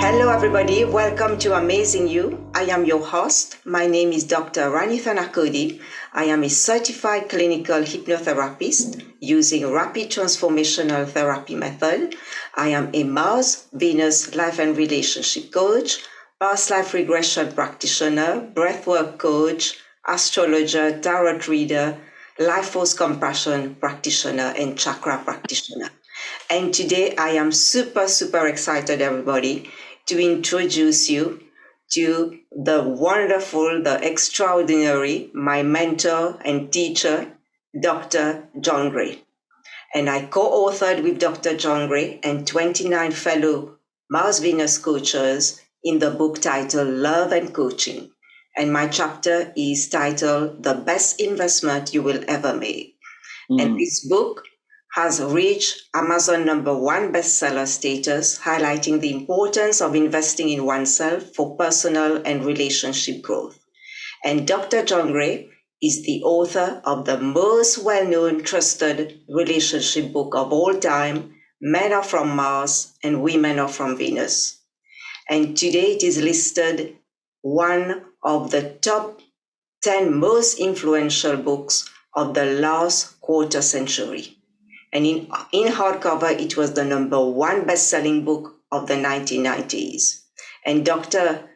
Hello, everybody. Welcome to Amazing You. I am your host. My name is Dr. Ranitha Nakodi. I am a certified clinical hypnotherapist using rapid transformational therapy method. I am a Mars, Venus, life and relationship coach, past life regression practitioner, breathwork coach, astrologer, tarot reader, life force compassion practitioner, and chakra practitioner. And today I am super excited, everybody, to introduce you to the wonderful, the extraordinary, my mentor and teacher, Dr. John Gray. And I co-authored with Dr. John Gray and 29 fellow Mars Venus coaches in the book titled Love and Coaching. And my chapter is titled The Best Investment You Will Ever Make. And this book has reached Amazon #1 bestseller status, highlighting the importance of investing in oneself for personal and relationship growth. And Dr. John Gray is the author of the most well-known, trusted relationship book of all time, Men Are From Mars and Women Are From Venus. And today it is listed one of the top 10 most influential books of the last quarter century. And in hardcover, it was the #1 best-selling book of the 1990s. And Dr.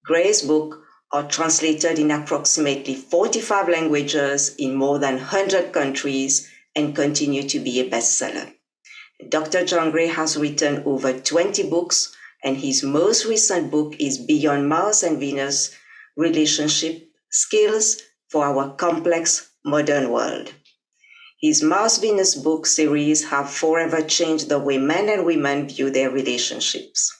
Gray's book are translated in approximately 45 languages in more than 100 countries and continue to be a bestseller. Dr. John Gray has written over 20 books, and his most recent book is Beyond Mars and Venus: Relationship Skills for Our Complex Modern World. His Mars-Venus book series have forever changed the way men and women view their relationships.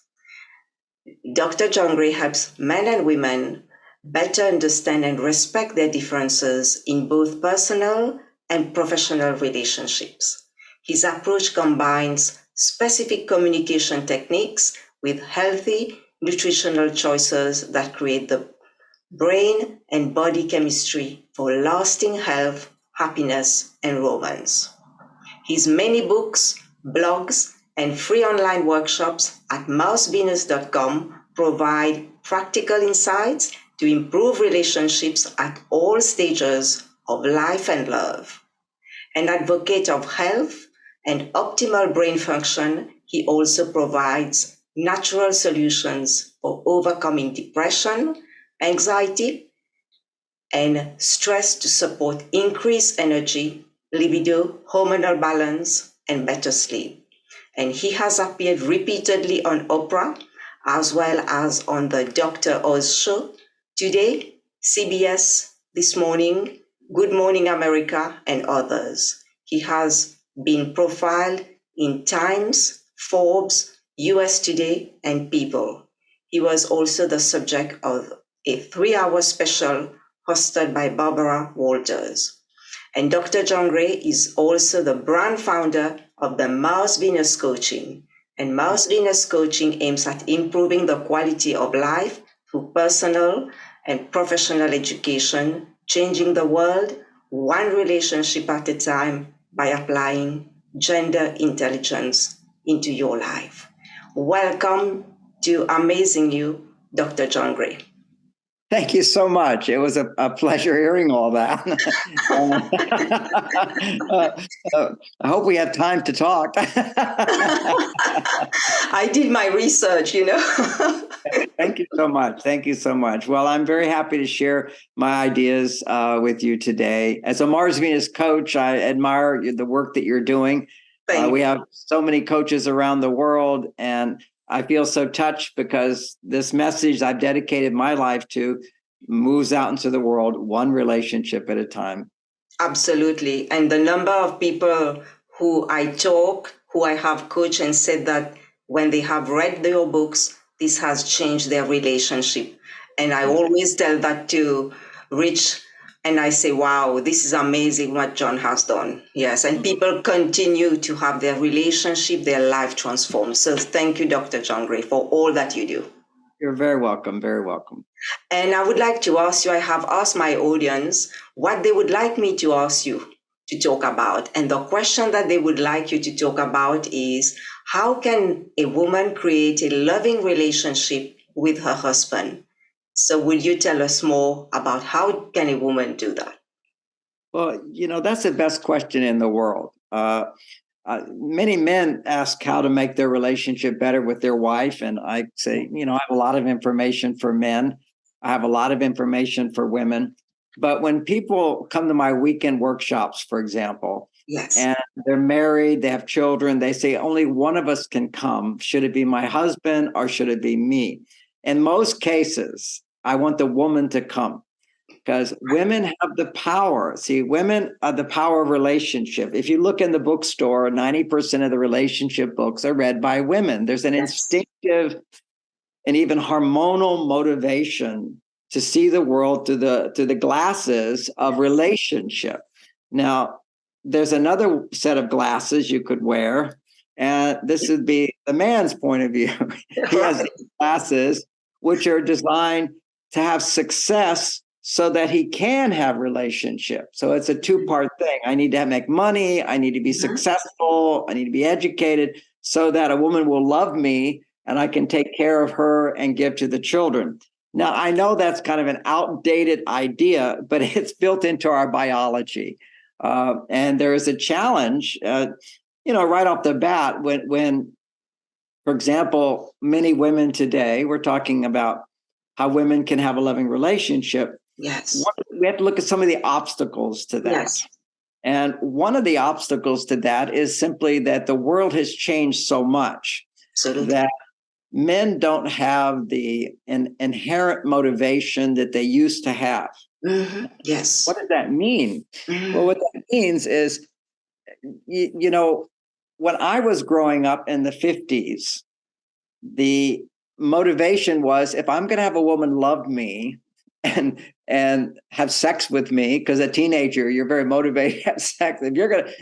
Dr. John Gray helps men and women better understand and respect their differences in both personal and professional relationships. His approach combines specific communication techniques with healthy nutritional choices that create the brain and body chemistry for lasting health, happiness, and romance. His many books, blogs, and free online workshops at marsvenus.com provide practical insights to improve relationships at all stages of life and love. An advocate of health and optimal brain function, he also provides natural solutions for overcoming depression, anxiety, and stress to support increased energy, libido, hormonal balance, and better sleep. And he has appeared repeatedly on Oprah, as well as on the Dr. Oz show, Today, CBS, This Morning, Good Morning America, and others. He has been profiled in Times, Forbes, US Today, and People. He was also the subject of a 3-hour special hosted by Barbara Walters. And Dr. John Gray is also the brand founder of the Mars Venus Coaching. And Mars Venus Coaching aims at improving the quality of life through personal and professional education, changing the world one relationship at a time by applying gender intelligence into your life. Welcome to Amazing You, Dr. John Gray. Thank you so much. It was a pleasure hearing all that. I hope we have time to talk. I did my research, Thank you so much. Thank you so much. Well, I'm very happy to share my ideas with you today. As a Mars Venus coach, I admire the work that you're doing. We have so many coaches around the world, and I feel so touched because this message I've dedicated my life to moves out into the world one relationship at a time. Absolutely. And the number of people who I have coached and said that when they have read your books, this has changed their relationship. And I always tell that to Rich, and I say, wow, this is amazing what John has done. Yes, and people continue to have their relationship, their life transformed. So thank you, Dr. John Gray, for all that you do. You're very welcome. Very welcome. And I would like to ask you, I have asked my audience what they would like me to ask you to talk about. And the question that they would like you to talk about is, how can a woman create a loving relationship with her husband? So will you tell us more about how can a woman do that? Well, that's the best question in the world. Many men ask how to make their relationship better with their wife. And I say, I have a lot of information for men. I have a lot of information for women. But when people come to my weekend workshops, for example, Yes, and they're married, they have children, they say only one of us can come. Should it be my husband or should it be me? In most cases, I want the woman to come. Because women have the power. See, women are the power of relationship. If you look in the bookstore, 90% of the relationship books are read by women. There's an instinctive and even hormonal motivation to see the world through the glasses of relationship. Now, there's another set of glasses you could wear, and this would be the man's point of view. He has glasses which are designed to have success so that he can have relationships. So it's a two-part thing. I need to make money. I need to be successful. I need to be educated so that a woman will love me and I can take care of her and give to the children. Now, I know that's kind of an outdated idea, but it's built into our biology. And there is a challenge, right off the bat when, for example, many women today, we're talking about how women can have a loving relationship. Yes. We have to look at some of the obstacles to that. Yes. And one of the obstacles to that is simply that the world has changed so much that men don't have the inherent motivation that they used to have. Mm-hmm. Yes. What does that mean? Mm-hmm. Well, what that means is, when I was growing up in the 50s, the motivation was, if I'm going to have a woman love me and have sex with me, because a teenager, you're very motivated to have sex. If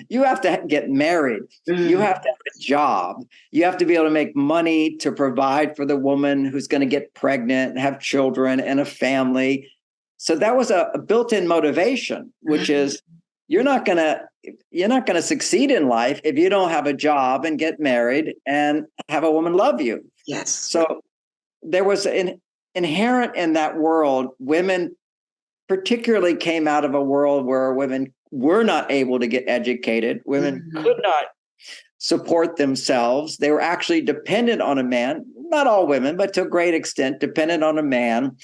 you have to get married. You have to have a job. You have to be able to make money to provide for the woman who's going to get pregnant and have children and a family. So that was a built-in motivation, which is you're not going to succeed in life if you don't have a job and get married and have a woman love you. Yes. So there was an inherent in that world. Women particularly came out of a world where women were not able to get educated. Women could not support themselves. They were actually dependent on a man, not all women, but to a great extent, dependent on a man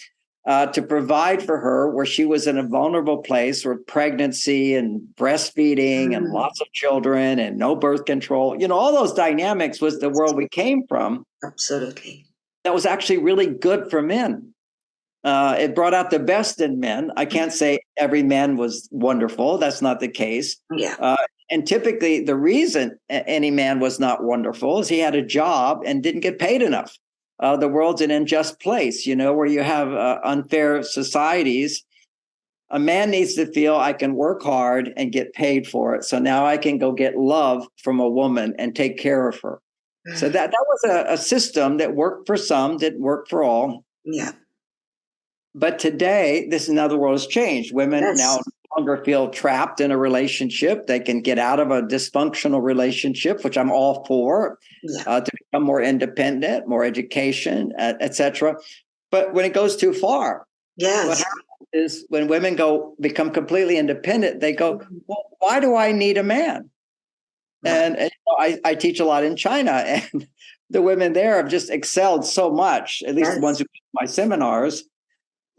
to provide for her, where she was in a vulnerable place with pregnancy and breastfeeding and lots of children and no birth control. All those dynamics was the world we came from. Absolutely. That was actually really good for men. It brought out the best in men. I can't say every man was wonderful. That's not the case. Yeah. And typically the reason any man was not wonderful is he had a job and didn't get paid enough. The world's an unjust place, where you have unfair societies. A man needs to feel I can work hard and get paid for it. So now I can go get love from a woman and take care of her. So that was a system that worked for some, didn't work for all. Yeah. But today, the world has changed. Women now no longer feel trapped in a relationship. They can get out of a dysfunctional relationship, which I'm all for, to become more independent, more education, etc. But when it goes too far, what happens is when women become completely independent, they go, well, why do I need a man? And I teach a lot in China, and the women there have just excelled so much, at least the ones who do my seminars.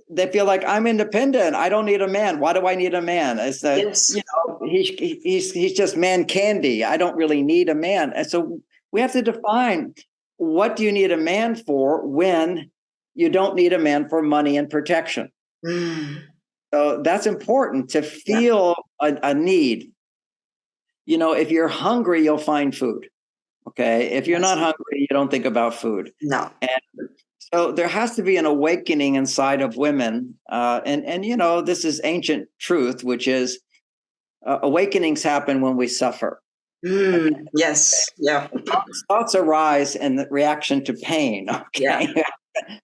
They feel like I'm independent. I don't need a man. Why do I need a man? It's he's just man candy. I don't really need a man. And so we have to define, what do you need a man for when you don't need a man for money and protection? So that's important, to feel a need. If you're hungry, you'll find food. Okay. If you're not hungry, you don't think about food. No. And so there has to be an awakening inside of women. And this is ancient truth, which is awakenings happen when we suffer. Yes. Yeah. Thoughts arise in the reaction to pain. Okay.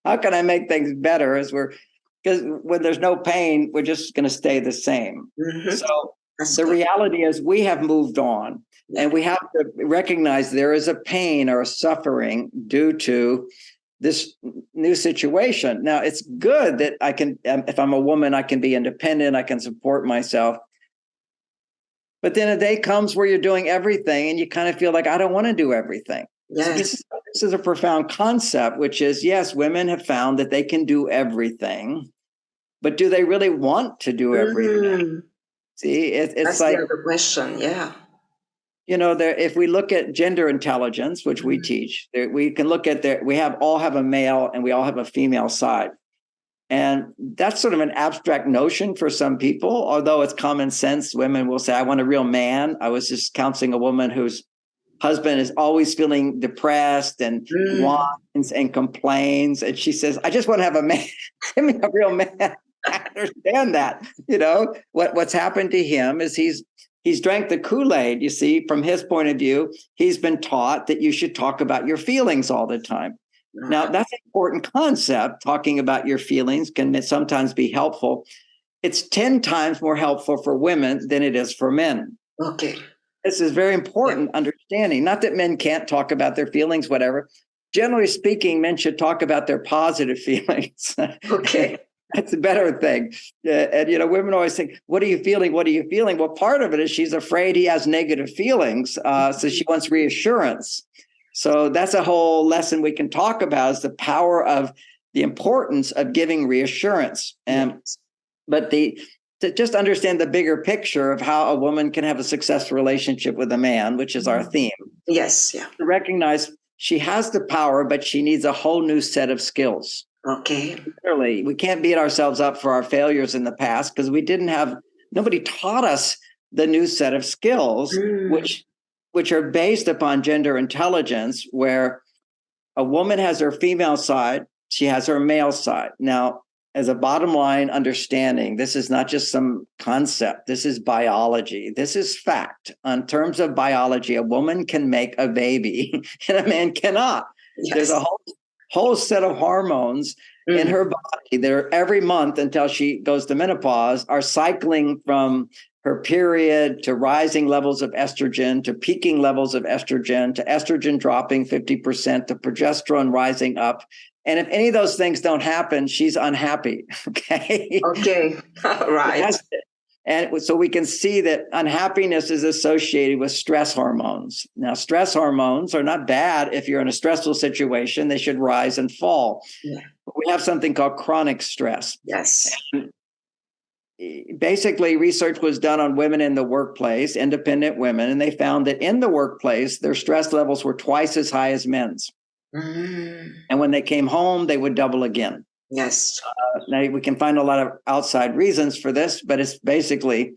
how can I make things better because when there's no pain, we're just going to stay the same. So the reality is we have moved on, and we have to recognize there is a pain or a suffering due to this new situation. Now, it's good that I can, if I'm a woman, I can be independent, I can support myself. But then a day comes where you're doing everything and you kind of feel like, I don't want to do everything. Yes. This is a profound concept, which is, yes, women have found that they can do everything, but do they really want to do everything? See, it's That's like the other question. Yeah. If we look at gender intelligence, which we teach, we can look at all have a male and we all have a female side. And that's sort of an abstract notion for some people, although it's common sense. Women will say, I want a real man. I was just counseling a woman whose husband is always feeling depressed and whines and complains. And she says, I just want to have a man. Give me a real man. I understand that. What's happened to him is he's drank the Kool-Aid. You see, from his point of view, he's been taught that you should talk about your feelings all the time. Now, that's an important concept. Talking about your feelings can sometimes be helpful. It's 10 times more helpful for women than it is for men. Okay. This is very important understanding. Not that men can't talk about their feelings, whatever. Generally speaking, men should talk about their positive feelings. Okay. That's a better thing. And women always think, what are you feeling? What are you feeling? Well, part of it is she's afraid he has negative feelings. So she wants reassurance. So that's a whole lesson we can talk about, is the power of the importance of giving reassurance. But to just understand the bigger picture of how a woman can have a successful relationship with a man, which is our theme. Yes. Yeah. To recognize she has the power, but she needs a whole new set of skills. Okay. Clearly, we can't beat ourselves up for our failures in the past because nobody taught us the new set of skills, which are based upon gender intelligence, where a woman has her female side, she has her male side. Now, as a bottom line understanding, this is not just some concept. This is biology. This is fact. In terms of biology, a woman can make a baby and a man cannot. Yes. There's a whole set of hormones in her body that are every month until she goes to menopause are cycling from her period to rising levels of estrogen, to peaking levels of estrogen, to estrogen dropping 50%, to progesterone rising up. And if any of those things don't happen, she's unhappy. Okay. Okay. Right. And so we can see that unhappiness is associated with stress hormones. Now, stress hormones are not bad if you're in a stressful situation. They should rise and fall. Yeah. But we have something called chronic stress. Yes. And basically, research was done on women in the workplace, independent women, and they found that in the workplace, their stress levels were twice as high as men's. And when they came home, they would double again. Yes. Now, we can find a lot of outside reasons for this, but it's basically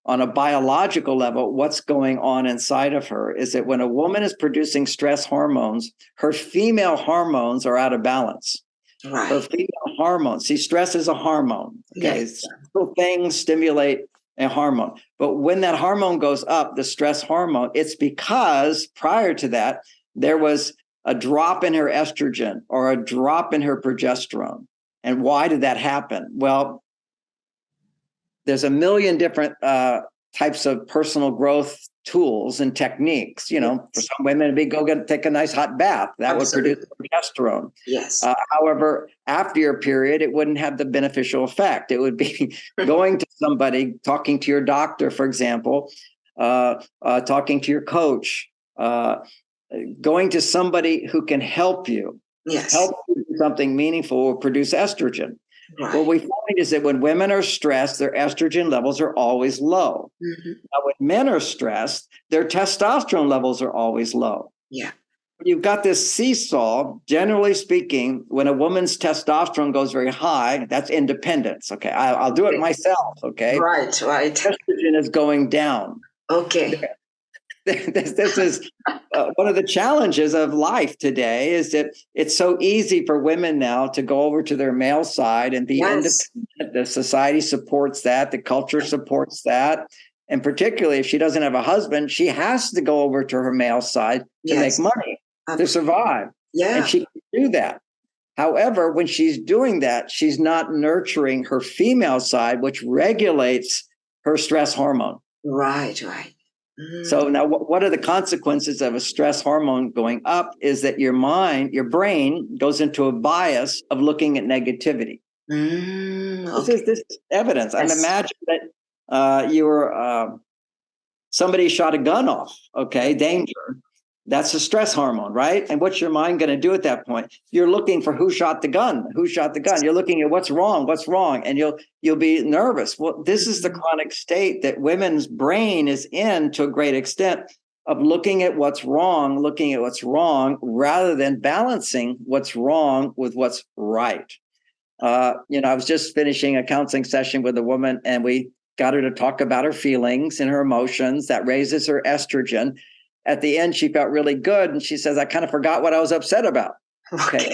on a biological level, what's going on inside of her is that when a woman is producing stress hormones, her female hormones are out of balance. Right. Her female hormones. See, stress is a hormone. Okay. Yes. So things stimulate a hormone. But when that hormone goes up, the stress hormone, it's because prior to that, there was a drop in her estrogen or a drop in her progesterone. And why did that happen? Well, there's a million different types of personal growth tools and techniques. For some women, it'd be take a nice hot bath. That Absolutely. Would produce progesterone. Yes. However, after your period, it wouldn't have the beneficial effect. It would be going to somebody, talking to your doctor, for example, talking to your coach, going to somebody who can help you. Yes. Help you do something meaningful will produce estrogen. Right. What we find is that when women are stressed, their estrogen levels are always low. Now, when men are stressed, their testosterone levels are always low. Yeah. You've got this seesaw. Generally speaking, when a woman's testosterone goes very high, that's independence. Okay, I'll do it myself. Okay. Right. Estrogen is going down. Okay. This is one of the challenges of life today, is that it's so easy for women now to go over to their male side and be independent. The society supports that. The culture supports that. And particularly if she doesn't have a husband, she has to go over to her male side to make money, to survive. Yeah. And she can do that. However, when she's doing that, she's not nurturing her female side, which regulates her stress hormone. Right. So now what are the consequences of a stress hormone going up is that your brain goes into a bias of looking at negativity. Okay. This is evidence. Yes. I'm imagine that you were somebody shot a gun off. Okay, danger. That's a stress hormone, right? And what's your mind going to do at that point? You're looking for who shot the gun. Who shot the gun? You're looking at what's wrong, and you'll be nervous. Well, this is the chronic state that women's brain is in to a great extent of looking at what's wrong, rather than balancing what's wrong with what's right. I was just finishing a counseling session with a woman, and we got her to talk about her feelings and her emotions. That raises her estrogen. At the end, she felt really good. And she says, I kind of forgot what I was upset about. Okay.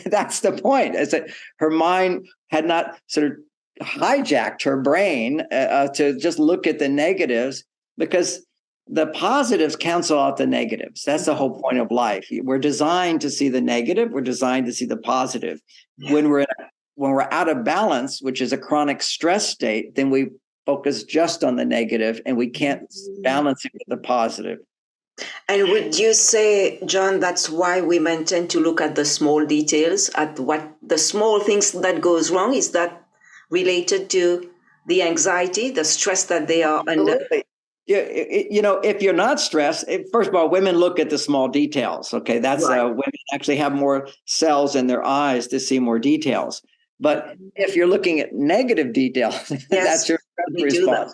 That's the point, is that her mind had not sort of hijacked her brain to just look at the negatives, because the positives cancel out the negatives. That's the whole point of life. We're designed to see the negative. We're designed to see the positive. Yeah. When we're out of balance, which is a chronic stress state, then we focus just on the negative and we can't balance it with the positive. And would you say, John, that's why women tend to look at the small details, at what the small things that goes wrong? Is that related to the anxiety, the stress that they are under? Yeah, if you're not stressed, first of all, women look at the small details. Okay, that's right. Women actually have more cells in their eyes to see more details. But if you're looking at negative details, yes, that's your stress response.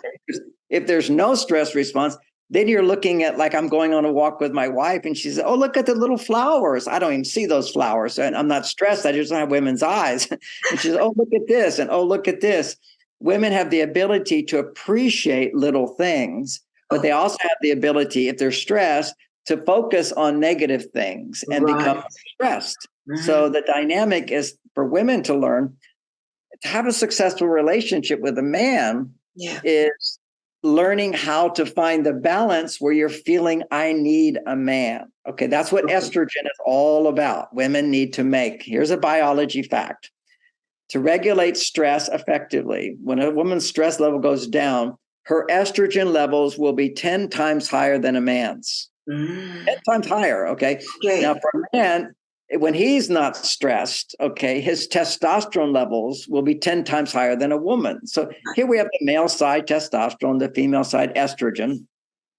If there's no stress response, then you're looking at, like, I'm going on a walk with my wife and she says, oh, look at the little flowers. I don't even see those flowers. And I'm not stressed. I just don't have women's eyes. And she says, oh, look at this. And oh, look at this. Women have the ability to appreciate little things, but they also have the ability, if they're stressed, to focus on negative things and become stressed. Mm-hmm. So the dynamic is for women to learn to have a successful relationship with a man is learning how to find the balance where you're feeling, I need a man. Okay, that's what estrogen is all about. Women need to make. Here's a biology fact. To regulate stress effectively, when a woman's stress level goes down, her estrogen levels will be 10 times higher than a man's. 10 times higher, okay? Now, for a man, when he's not stressed, okay, his testosterone levels will be 10 times higher than a woman. So here we have the male side testosterone, the female side estrogen.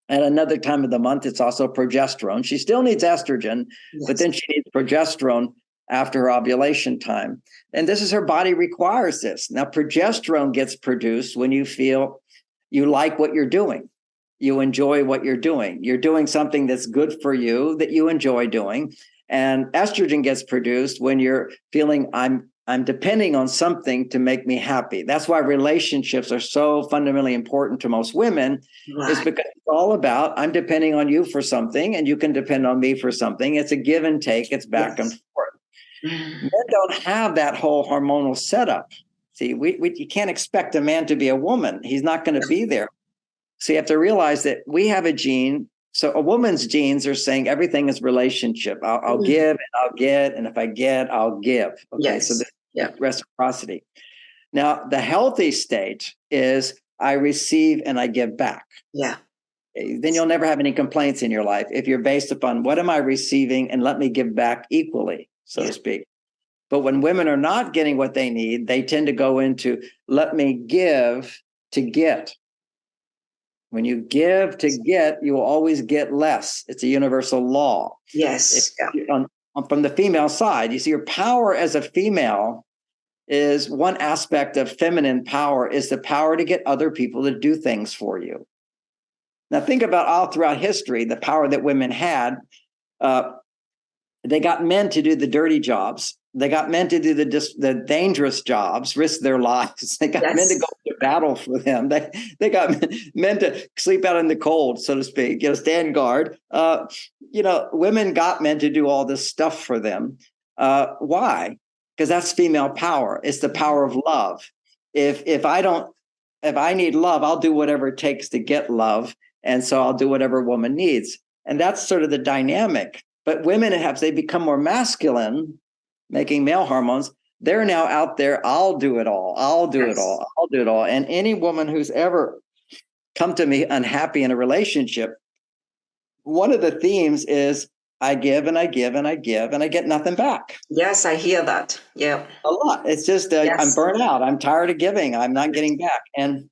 At another time of the month, it's also progesterone. She still needs estrogen, but then she needs progesterone after her ovulation time. And this is her body requires this. Now, progesterone gets produced when you feel you like what you're doing. You enjoy what you're doing. You're doing something that's good for you, that you enjoy doing. And estrogen gets produced when you're feeling I'm depending on something to make me happy. That's why relationships are so fundamentally important to most women, is because it's all about I'm depending on you for something and you can depend on me for something. It's a give and take. It's back and forth. Men don't have that whole hormonal setup. See, you can't expect a man to be a woman. He's not going to be there. So you have to realize that we have a gene. So a woman's genes are saying everything is relationship. I'll give and I'll get. And if I get, I'll give. Okay. So reciprocity. Now, the healthy state is I receive and I give back. Yeah. Okay, then you'll never have any complaints in your life if you're based upon what am I receiving and let me give back equally, so to speak. But when women are not getting what they need, they tend to go into let me give to get. When you give to get, you will always get less. It's a universal law. Yes. From the female side, you see your power as a female is one aspect of feminine power is the power to get other people to do things for you. Now think about all throughout history, the power that women had. They got men to do the dirty jobs. They got men to do the dangerous jobs, risk their lives. They got men to go to battle for them. They got men to sleep out in the cold, so to speak, stand guard. Women got men to do all this stuff for them. Why? Because that's female power. It's the power of love. If I need love, I'll do whatever it takes to get love. And so I'll do whatever a woman needs. And that's sort of the dynamic. But women they become more masculine making male hormones. They're now out there. I'll do it all. I'll do it all. I'll do it all. And any woman who's ever come to me unhappy in a relationship, one of the themes is I give and I give and I give and I get nothing back. Yes, I hear that. Yeah. A lot. It's just I'm burnt out. I'm tired of giving. I'm not getting back. And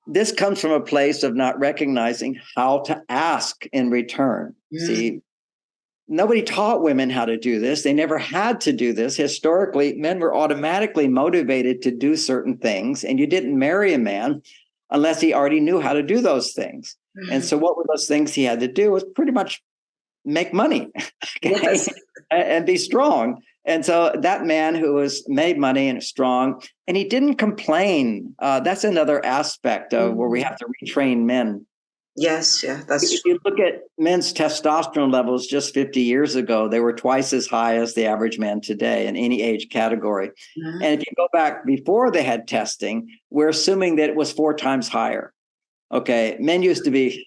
this comes from a place of not recognizing how to ask in return. See, nobody taught women how to do this. They never had to do this. Historically, men were automatically motivated to do certain things, and you didn't marry a man unless he already knew how to do those things. And so what were those things he had to do was pretty much make money and be strong. And so that man who was made money and strong, and he didn't complain. That's another aspect of where we have to retrain men. Yes, yeah, that's if you look at men's testosterone levels just 50 years ago, they were twice as high as the average man today in any age category. And if you go back before they had testing, we're assuming that it was 4 times higher. Okay, men used to be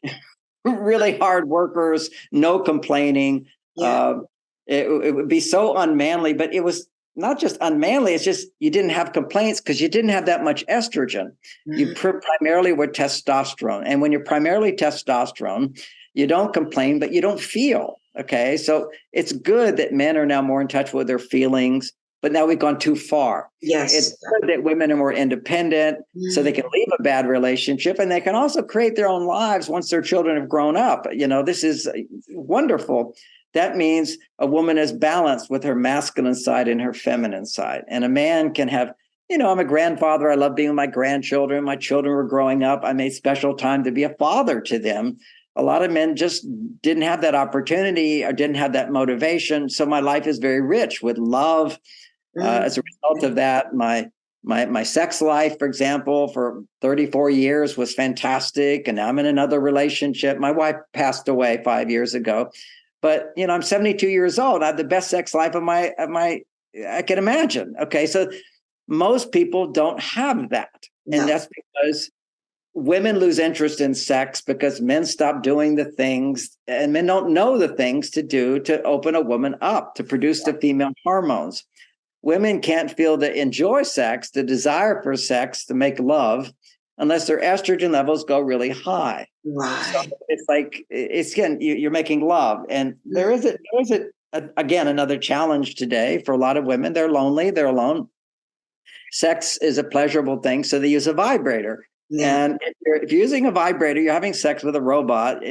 really hard workers, no complaining. It would be so unmanly, but it was not just unmanly. It's just you didn't have complaints because you didn't have that much estrogen. You primarily were testosterone. And when you're primarily testosterone, you don't complain, but you don't feel. Okay, so it's good that men are now more in touch with their feelings, but now we've gone too far. Yes. It's good that women are more independent so they can leave a bad relationship, and they can also create their own lives once their children have grown up. You know, this is wonderful. That means a woman is balanced with her masculine side and her feminine side. And a man can have, you know, I'm a grandfather. I love being with my grandchildren. My children were growing up. I made special time to be a father to them. A lot of men just didn't have that opportunity or didn't have that motivation. So my life is very rich with love. As a result of that, my sex life, for example, for 34 years was fantastic. And now I'm in another relationship. My wife passed away 5 years ago. But, you know, I'm 72 years old. I have the best sex life of my I can imagine. Okay. So most people don't have that. And that's because women lose interest in sex because men stop doing the things, and men don't know the things to do to open a woman up, to produce the female hormones. Women can't feel to enjoy sex, the desire for sex, to make love, unless their estrogen levels go really high. Right. So it's like, it's again, you're making love. And there is again, another challenge today for a lot of women. They're lonely, they're alone. Sex is a pleasurable thing, so they use a vibrator. And if you're using a vibrator, you're having sex with a robot,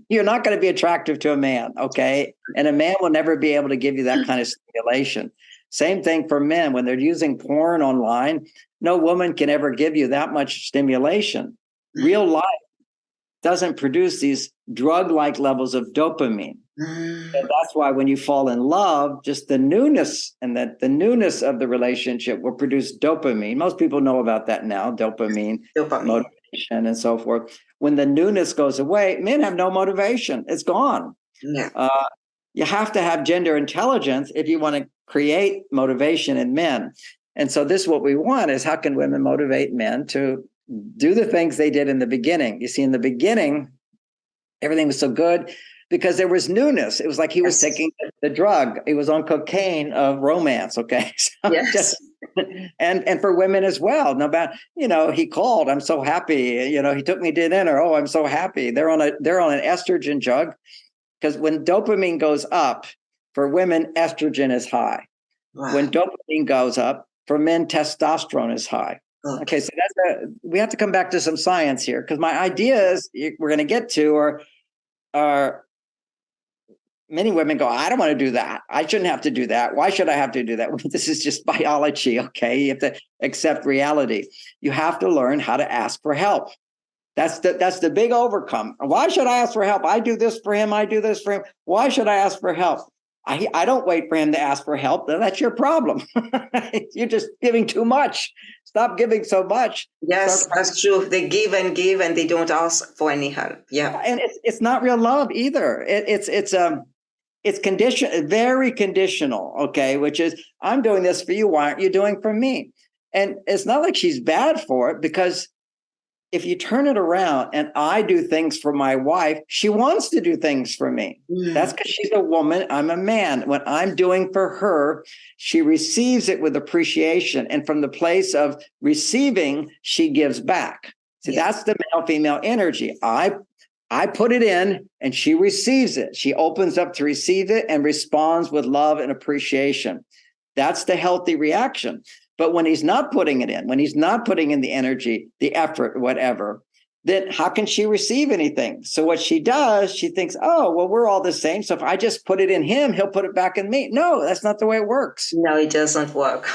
you're not going to be attractive to a man, okay? And a man will never be able to give you that kind of stimulation. Same thing for men. When they're using porn online, no woman can ever give you that much stimulation. Real life doesn't produce these drug-like levels of dopamine. And that's why when you fall in love, just the newness and the newness of the relationship will produce dopamine. Most people know about that now, dopamine, motivation, and so forth. When the newness goes away, men have no motivation. It's gone. You have to have gender intelligence if you want to create motivation in men. And so this, what we want is, how can women motivate men to do the things they did in the beginning? You see, in the beginning, everything was so good because there was newness. It was like he was taking the drug. He was on cocaine of romance. Okay. So and for women as well. No matter, you know, he called, I'm so happy. You know, he took me to dinner. Oh, I'm so happy. They're on an estrogen drug. Because when dopamine goes up, for women, estrogen is high. Wow. When dopamine goes up, for men, testosterone is high. Okay, so we have to come back to some science here, because my ideas we're going to get to are many women go, I don't want to do that. I shouldn't have to do that. Why should I have to do that? Well, this is just biology, okay? You have to accept reality. You have to learn how to ask for help. That's the big overcome. Why should I ask for help? I do this for him. I do this for him. Why should I ask for help? I don't wait for him to ask for help. That's your problem. You're just giving too much. Stop giving so much. Yes, that's true. They give and they don't ask for any help. Yeah, and it's not real love either. It's very conditional. Okay, which is, I'm doing this for you. Why aren't you doing for me? And it's not like she's bad for it, because if you turn it around and I do things for my wife, she wants to do things for me. That's because she's a woman, I'm a man. What I'm doing for her, she receives it with appreciation. And from the place of receiving, she gives back. See, that's the male-female energy. I put it in and she receives it. She opens up to receive it and responds with love and appreciation. That's the healthy reaction. But when he's not putting it in, when he's not putting in the energy, the effort, whatever, then how can she receive anything? So what she does, she thinks, oh, well, we're all the same. So if I just put it in him, he'll put it back in me. No, that's not the way it works. No, it doesn't work.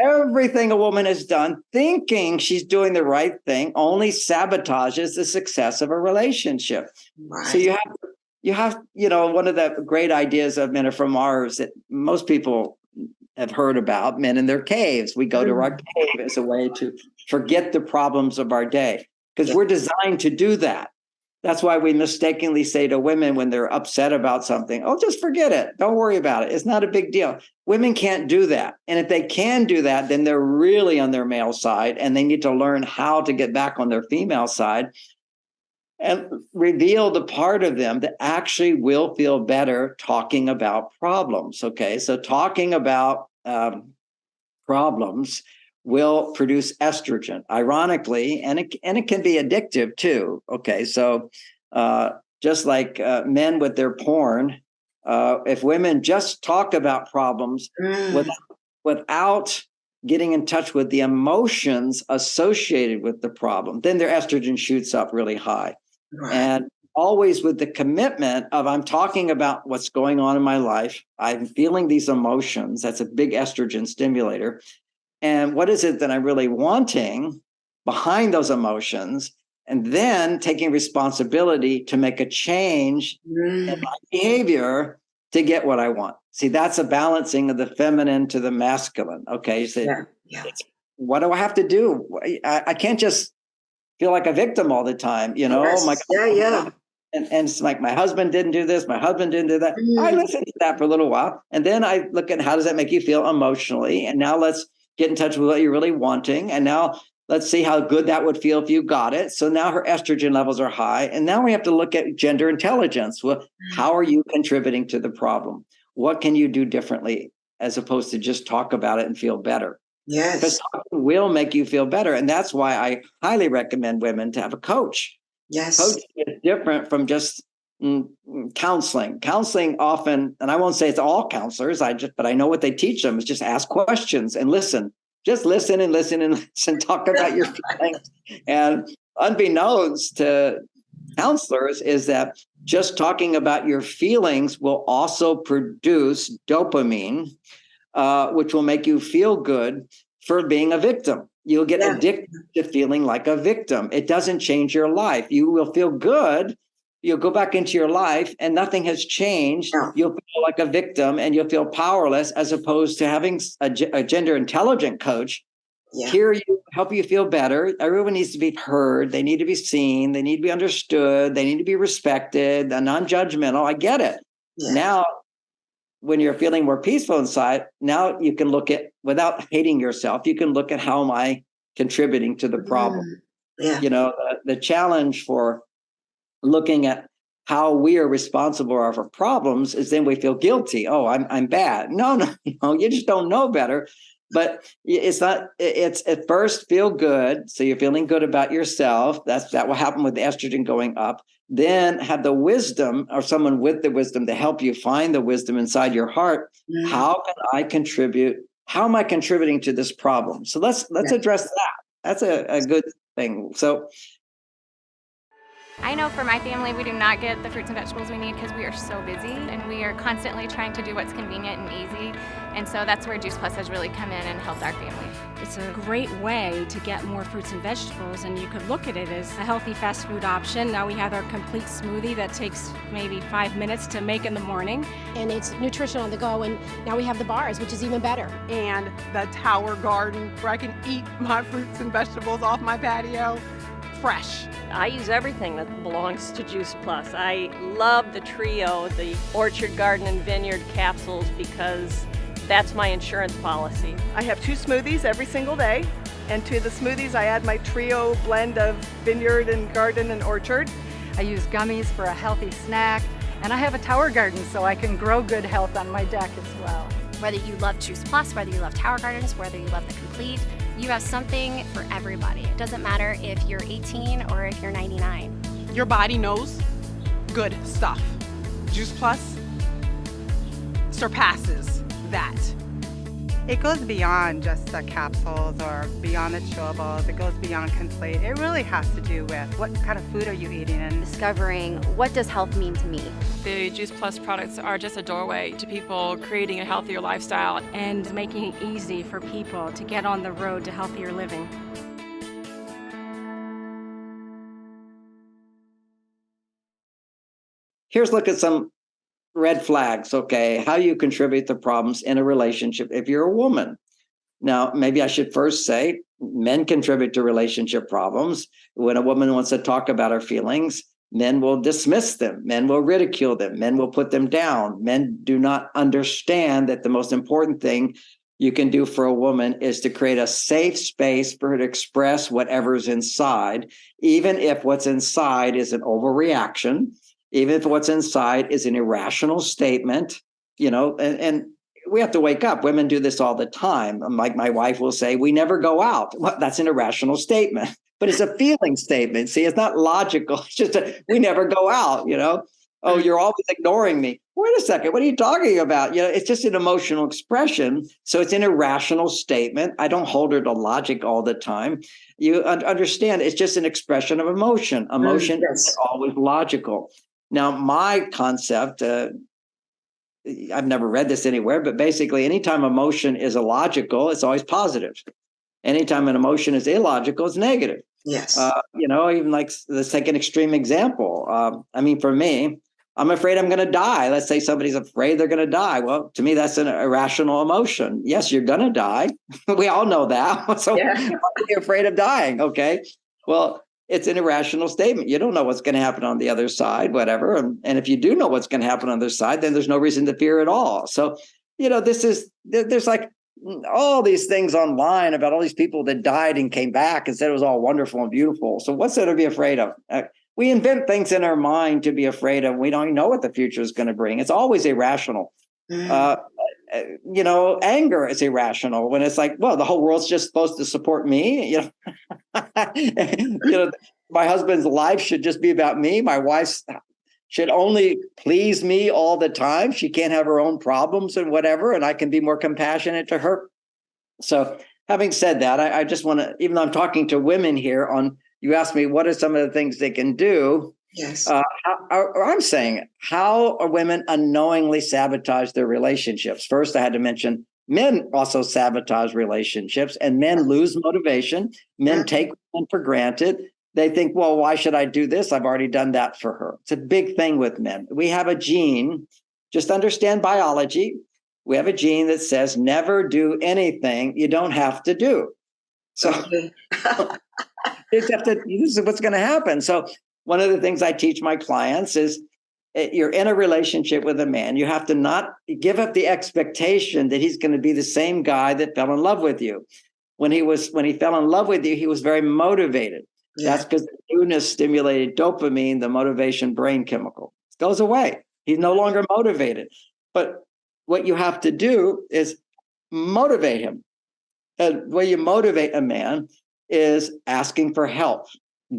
Everything a woman has done, thinking she's doing the right thing, only sabotages the success of a relationship. Right. So you have, one of the great ideas of Men Are From Mars that most people have heard about, men in their caves. We go to our cave as a way to forget the problems of our day, because we're designed to do that. That's why we mistakenly say to women when they're upset about something, oh, just forget it. Don't worry about it. It's not a big deal. Women can't do that. And if they can do that, then they're really on their male side, and they need to learn how to get back on their female side and reveal the part of them that actually will feel better talking about problems. Okay, so talking about problems will produce estrogen, ironically, and it can be addictive too. Okay, so just like men with their porn, if women just talk about problems without getting in touch with the emotions associated with the problem, then their estrogen shoots up really high. Right. And always with the commitment of, I'm talking about what's going on in my life. I'm feeling these emotions. That's a big estrogen stimulator. And what is it that I'm really wanting behind those emotions? And then taking responsibility to make a change in my behavior to get what I want. See, that's a balancing of the feminine to the masculine. Okay. So what do I have to do? I can't just feel like a victim all the time, Yes. Oh my God. And it's like, my husband didn't do this, my husband didn't do that. I listened to that for a little while. And then I look at how does that make you feel emotionally? And now let's get in touch with what you're really wanting. And now let's see how good that would feel if you got it. So now her estrogen levels are high. And now we have to look at gender intelligence. Well, how are you contributing to the problem? What can you do differently as opposed to just talk about it and feel better? Yes. Because talking will make you feel better. And that's why I highly recommend women to have a coach. Yes. Coaching is different from just counseling. Counseling often, and I won't say it's all counselors, but I know what they teach them is just ask questions and listen. Just listen and listen and listen, talk about your feelings. And unbeknownst to counselors is that just talking about your feelings will also produce dopamine, which will make you feel good for being a victim. You'll get addicted to feeling like a victim. It doesn't change your life. You will feel good. You'll go back into your life and nothing has changed. You'll feel like a victim and you'll feel powerless, as opposed to having a gender intelligent coach hear you, help you feel better. Everyone needs to be heard. They need to be seen. They need to be understood. They need to be respected, non-judgmental. I get it. Yeah. Now, when you're feeling more peaceful inside, now you can look at, without hating yourself, you can look at how am I contributing to the problem? Yeah. The challenge for looking at how we are responsible for problems is then we feel guilty. Oh, I'm bad. No, you just don't know better. But it's not, it's at first feel good. So you're feeling good about yourself. That will happen with the estrogen going up. Then have the wisdom, or someone with the wisdom, to help you find the wisdom inside your heart. How can I contribute? How am I contributing to this problem? So let's address that. That's a good thing. So I know for my family, we do not get the fruits and vegetables we need because we are so busy and we are constantly trying to do what's convenient and easy. And so that's where Juice Plus has really come in and helped our family. It's a great way to get more fruits and vegetables, and you could look at it as a healthy fast food option. Now we have our complete smoothie that takes maybe 5 minutes to make in the morning. And it's nutrition on the go, and now we have the bars, which is even better. And the tower garden where I can eat my fruits and vegetables off my patio fresh. I use everything that belongs to Juice Plus. I love the trio, the Orchard, Garden, and Vineyard capsules, because that's my insurance policy. I have 2 smoothies every single day. And to the smoothies, I add my trio blend of vineyard and garden and orchard. I use gummies for a healthy snack, and I have a tower garden so I can grow good health on my deck as well. Whether you love Juice Plus, whether you love Tower Gardens, whether you love the Complete, you have something for everybody. It doesn't matter if you're 18 or if you're 99. Your body knows good stuff. Juice Plus surpasses that. It goes beyond just the capsules or beyond the chewables. It goes beyond complete. It really has to do with what kind of food are you eating and Discovering what does health mean to me. The Juice Plus products are just a doorway to people creating a healthier lifestyle. And making it easy for people to get on the road to healthier living. Here's a look at some red flags, okay? How you contribute to problems in a relationship if you're a woman. Now, maybe I should first say men contribute to relationship problems. When a woman wants to talk about her feelings, men will dismiss them. Men will ridicule them. Men will put them down. Men do not understand that the most important thing you can do for a woman is to create a safe space for her to express whatever's inside, even if what's inside is an overreaction. Even if what's inside is an irrational statement, and we have to wake up. Women do this all the time. Like my wife will say, we never go out. Well, that's an irrational statement, but it's a feeling statement. See, it's not logical. It's just we never go out, Oh, you're always ignoring me. Wait a second. What are you talking about? It's just an emotional expression. So it's an irrational statement. I don't hold her to logic all the time. You understand, it's just an expression of emotion. Emotion is always logical. Now, my concept, I've never read this anywhere, but basically anytime emotion is illogical, it's always positive. Anytime an emotion is illogical, it's negative. Yes. Even like, let's take an extreme example. For me, I'm afraid I'm going to die. Let's say somebody's afraid they're going to die. Well, to me, that's an irrational emotion. Yes, you're going to die. We all know that. So you're afraid of dying. Okay. Well, it's an irrational statement. You don't know what's going to happen on the other side, whatever. And if you do know what's going to happen on the other side, then there's no reason to fear at all. So, there's like all these things online about all these people that died and came back and said it was all wonderful and beautiful. So what's there to be afraid of? We invent things in our mind to be afraid of. We don't even know what the future is going to bring. It's always irrational. Anger is irrational when it's like, well, the whole world's just supposed to support me. My husband's life should just be about me. My wife should only please me all the time. She can't have her own problems and whatever, and I can be more compassionate to her. So having said that, I just want to, even though I'm talking to women here you asked me, what are some of the things they can do? Yes. I'm saying, how are women unknowingly sabotage their relationships? First, I had to mention men also sabotage relationships, and men lose motivation. Men take women for granted. They think, well, why should I do this? I've already done that for her. It's a big thing with men. We have a gene, just understand biology. We have a gene that says never do anything you don't have to do. So this is what's going to happen. So one of the things I teach my clients is you're in a relationship with a man. You have to not give up the expectation that he's going to be the same guy that fell in love with you. When he fell in love with you, he was very motivated. Yeah. That's because the newness stimulated dopamine, the motivation brain chemical. It goes away. He's no longer motivated. But what you have to do is motivate him. And the way you motivate a man is asking for help.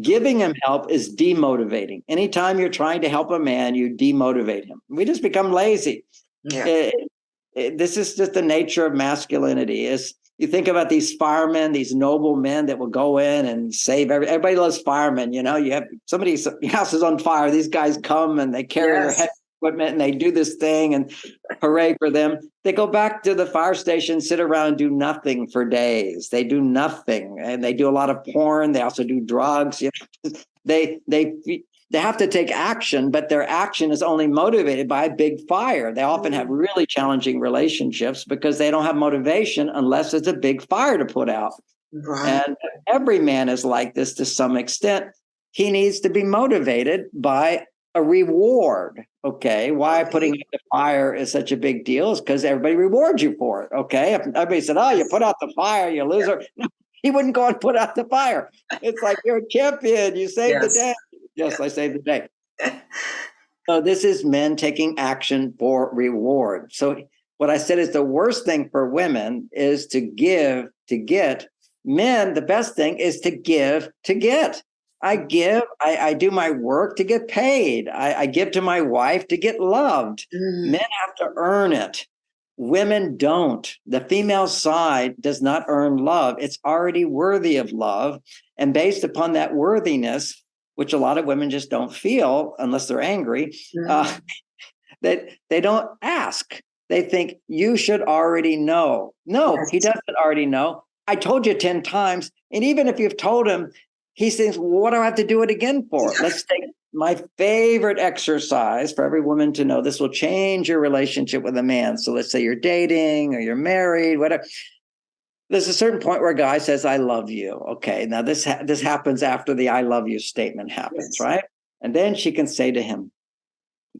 Giving him help is demotivating. Anytime you're trying to help a man, you demotivate him. We just become lazy. Yeah. This is just the nature of masculinity. You think about these firemen, these noble men that will go in and save everybody loves firemen. You have somebody's house is on fire. These guys come and they carry their heavy equipment and they do this thing and hooray for them. They go back to the fire station, sit around and do nothing for days. They do nothing. And they do a lot of porn. They also do drugs. They have to take action, but their action is only motivated by a big fire. They often have really challenging relationships because they don't have motivation unless it's a big fire to put out. Right. And every man is like this to some extent. He needs to be motivated by a reward. Okay. Why putting out the fire is such a big deal is because everybody rewards you for it. Okay. If everybody said, oh, you put out the fire, you loser. He wouldn't go and put out the fire. It's like, you're a champion. You saved the day. Yes, I saved the day. So this is men taking action for reward. So what I said is the worst thing for women is to give to get. Men, the best thing is to give to get. I give, I do my work to get paid. I give to my wife to get loved. Men have to earn it. Women don't. The female side does not earn love. It's already worthy of love. And based upon that worthiness, which a lot of women just don't feel unless they're angry, that they don't ask. They think you should already know. No, he doesn't already know. I told you 10 times. And even if you've told him, he thinks, well, what do I have to do it again for? Let's take my favorite exercise for every woman to know. This will change your relationship with a man. So let's say you're dating or you're married, whatever. There's a certain point where a guy says, I love you. Okay, now this happens after the I love you statement happens, right? And then she can say to him,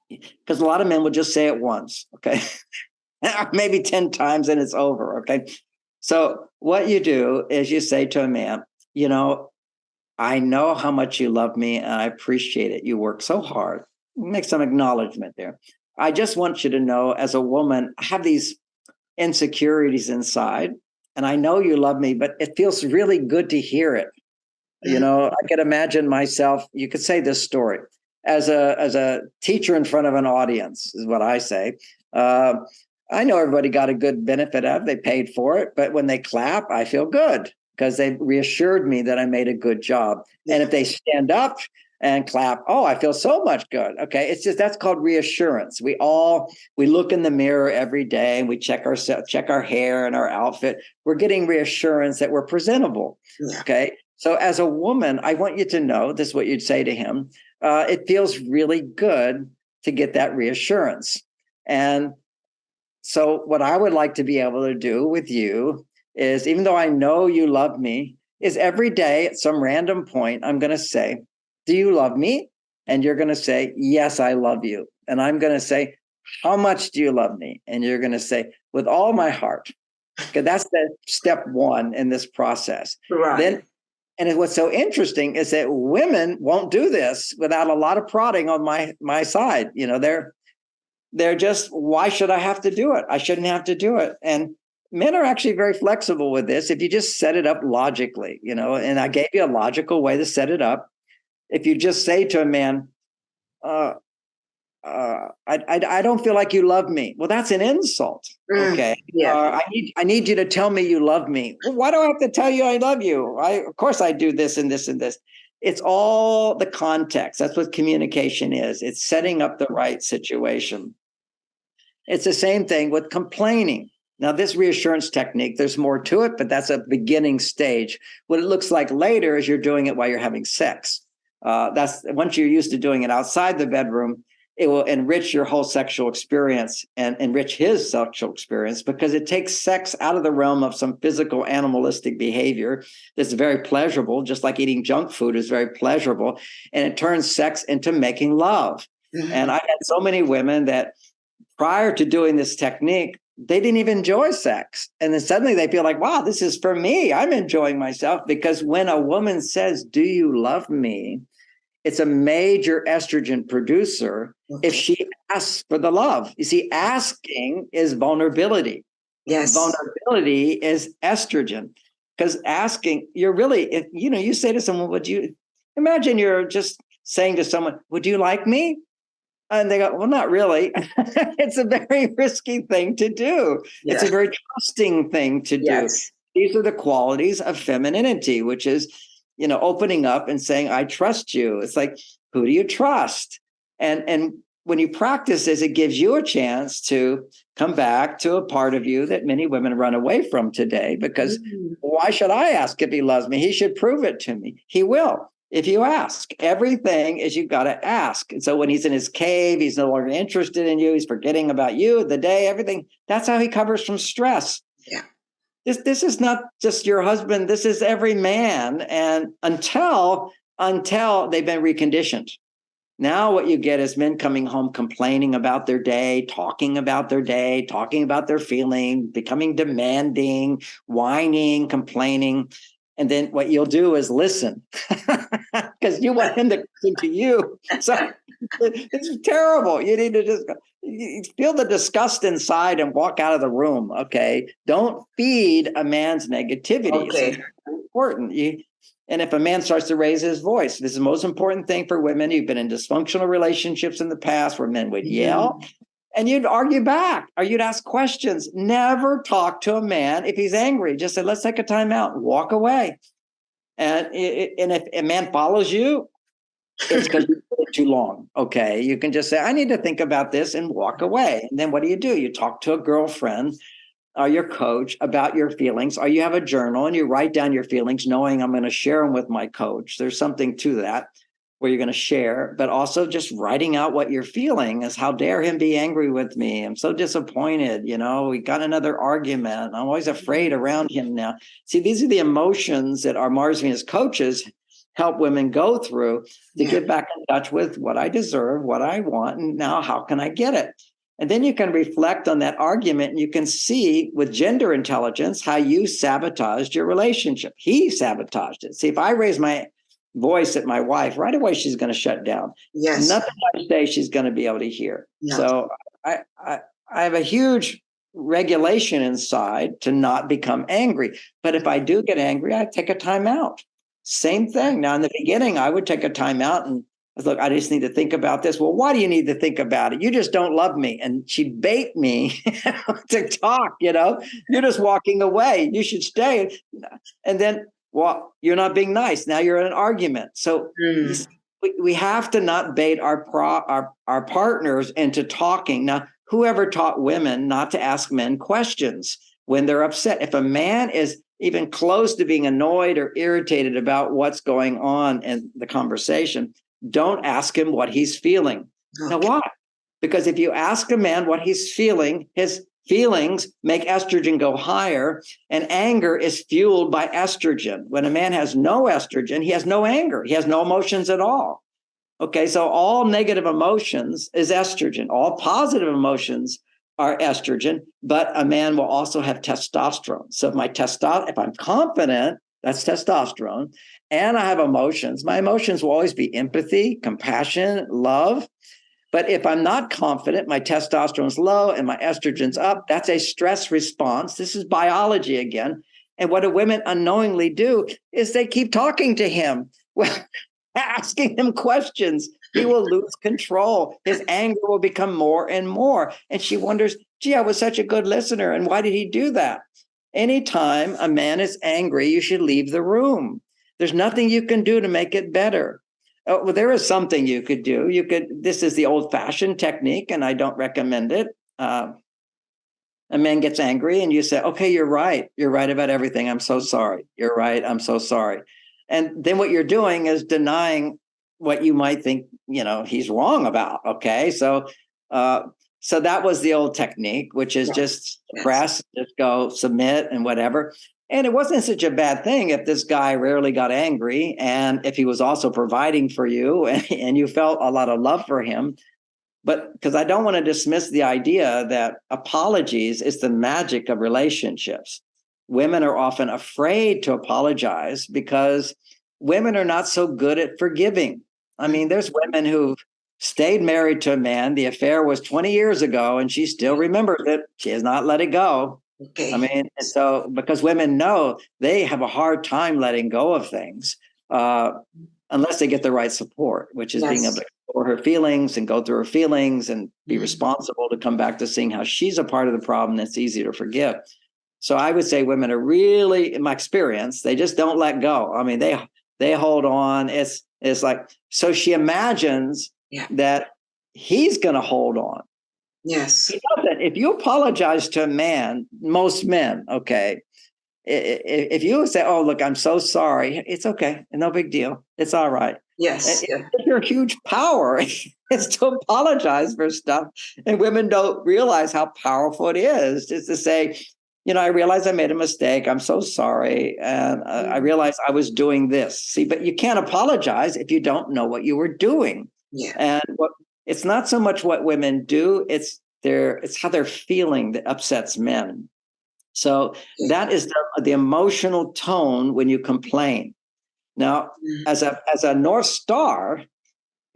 because a lot of men will just say it once, okay? Maybe 10 times and it's over, okay? So what you do is you say to a man, you know, I know how much you love me and I appreciate it. You work so hard. Make some acknowledgement there. I just want you to know, as a woman, I have these insecurities inside and I know you love me, but it feels really good to hear it. You know, I could imagine myself, you could say this story as a teacher in front of an audience is what I say. I know everybody got a good benefit out of it. They paid for it, but when they clap, I feel good because they reassured me that I made a good job. And if they stand up and clap, oh, I feel so much good. Okay. It's just, that's called reassurance. We look in the mirror every day and we check our hair and our outfit. We're getting reassurance that we're presentable. Okay. So as a woman, I want you to know, this is what you'd say to him. It feels really good to get that reassurance. And so what I would like to be able to do with you is, even though I know you love me, is every day at some random point, I'm going to say, do you love me? And you're going to say, yes, I love you. And I'm going to say, how much do you love me? And you're going to say, with all my heart. Okay, that's the step one in this process. Right. And what's so interesting is that women won't do this without a lot of prodding on my side. You know, they're just, why should I have to do it? I shouldn't have to do it. And men are actually very flexible with this if you just set it up logically, you know, and I gave you a logical way to set it up. If you just say to a man, I don't feel like you love me. Well, that's an insult. Okay. I need you to tell me you love me. Well, why do I have to tell you I love you? Of course I do this and this and this. It's all the context. That's what communication is. It's setting up the right situation. It's the same thing with complaining. Now, this reassurance technique, there's more to it, but that's a beginning stage. What it looks like later is you're doing it while you're having sex. That's once you're used to doing it outside the bedroom, it will enrich your whole sexual experience and enrich his sexual experience, because it takes sex out of the realm of some physical animalistic behavior that's very pleasurable, just like eating junk food is very pleasurable, and it turns sex into making love. And I had so many women that prior to doing this technique, they didn't even enjoy sex. And then suddenly they feel like, wow, this is for me. I'm enjoying myself. Because when a woman says, do you love me? It's a major estrogen producer if she asks for the love. You see, asking is vulnerability. Yes. Vulnerability is estrogen. Because asking, you're really, you say to someone, imagine you're just saying to someone, would you like me? And they go, well, not really. It's a very risky thing to do. Yeah. It's a very trusting thing to do. Yes. These are the qualities of femininity, which is, opening up and saying, I trust you. It's like, who do you trust? And when you practice this, it gives you a chance to come back to a part of you that many women run away from today, because why should I ask if he loves me? He should prove it to me. He will. If you ask, everything is you've got to ask. And so when he's in his cave, he's no longer interested in you. He's forgetting about you, the day, everything. That's how he covers from stress. Yeah. This is not just your husband. This is every man. And until they've been reconditioned. Now what you get is men coming home complaining about their day, talking about their feeling, becoming demanding, whining, complaining. And then what you'll do is listen because you want him to listen to you. So it's terrible. You need to just you feel the disgust inside and walk out of the room. Okay. Don't feed a man's negativity. Okay. It's important. And if a man starts to raise his voice, this is the most important thing for women. You've been in dysfunctional relationships in the past where men would yell. And you'd argue back or you'd ask questions. Never talk to a man if he's angry. Just say, let's take a time out and walk away. And if a man follows you, it's because you did it too long. Okay. You can just say, I need to think about this and walk away. And then what do? You talk to a girlfriend or your coach about your feelings, or you have a journal and you write down your feelings, knowing I'm going to share them with my coach. There's something to that, where you're going to share, but also just writing out what you're feeling is, how dare him be angry with me? I'm so disappointed. We got another argument. I'm always afraid around him now. See, these are the emotions that our Mars Venus coaches help women go through to get back in touch with what I deserve, what I want, and now how can I get it? And then you can reflect on that argument and you can see with gender intelligence how you sabotaged your relationship. He sabotaged it. See, if I raise my voice at my wife, right away she's going to shut down. Yes. Nothing I say she's going to be able to hear. No. So I have a huge regulation inside to not become angry. But if I do get angry, I take a time out. Same thing. Now in the beginning, I would take a time out and look, I just need to think about this. Well, why do you need to think about it? You just don't love me. And she'd bait me to talk, you're just walking away. You should stay. And then, well, you're not being nice. Now you're in an argument. So we have to not bait our partners into talking. Now, whoever taught women not to ask men questions when they're upset? If a man is even close to being annoyed or irritated about what's going on in the conversation, don't ask him what he's feeling. Okay. Now, why? Because if you ask a man what he's feeling, his feelings make estrogen go higher, and anger is fueled by estrogen. When a man has no estrogen, he has no anger. He has no emotions at all. Okay, so all negative emotions is estrogen. All positive emotions are estrogen, but a man will also have testosterone. So if I'm confident, that's testosterone, and I have emotions, my emotions will always be empathy, compassion, love. But if I'm not confident, my testosterone's low and my estrogen's up, that's a stress response. This is biology again. And what do women unknowingly do is they keep talking to him, asking him questions. He will lose control. His anger will become more and more. And she wonders, gee, I was such a good listener. And why did he do that? Anytime a man is angry, you should leave the room. There's nothing you can do to make it better. Oh, well, there is something you could do. This is the old-fashioned technique, and I don't recommend it. A man gets angry, and you say, okay, you're right. You're right about everything. I'm so sorry. You're right. I'm so sorry. And then what you're doing is denying what you might think, he's wrong about. Okay. So that was the old technique, which is just press, just go submit and whatever. And it wasn't such a bad thing if this guy rarely got angry, and if he was also providing for you and you felt a lot of love for him. But because I don't want to dismiss the idea that apologies is the magic of relationships. Women are often afraid to apologize because women are not so good at forgiving. I mean, there's women who've stayed married to a man. The affair was 20 years ago, and she still remembers it. She has not let it go. Okay. I mean, so because women know they have a hard time letting go of things unless they get the right support, which is being able to explore her feelings and go through her feelings and be responsible to come back to seeing how she's a part of the problem. That's easy to forgive. So I would say women are really, in my experience, they just don't let go. I mean, they hold on. It's like, so she imagines that he's going to hold on. Yes. He doesn't. If you apologize to a man, most men, okay, if you say, oh, look, I'm so sorry, it's okay. No big deal. It's all right. Yes. It's your huge power is to apologize for stuff. And women don't realize how powerful it is just to say, I realize I made a mistake. I'm so sorry. And I realized I was doing this. See, but you can't apologize if you don't know what you were doing. Yeah. And it's not so much what women do, it's how they're feeling that upsets men. So that is the emotional tone when you complain. Now, as a North Star,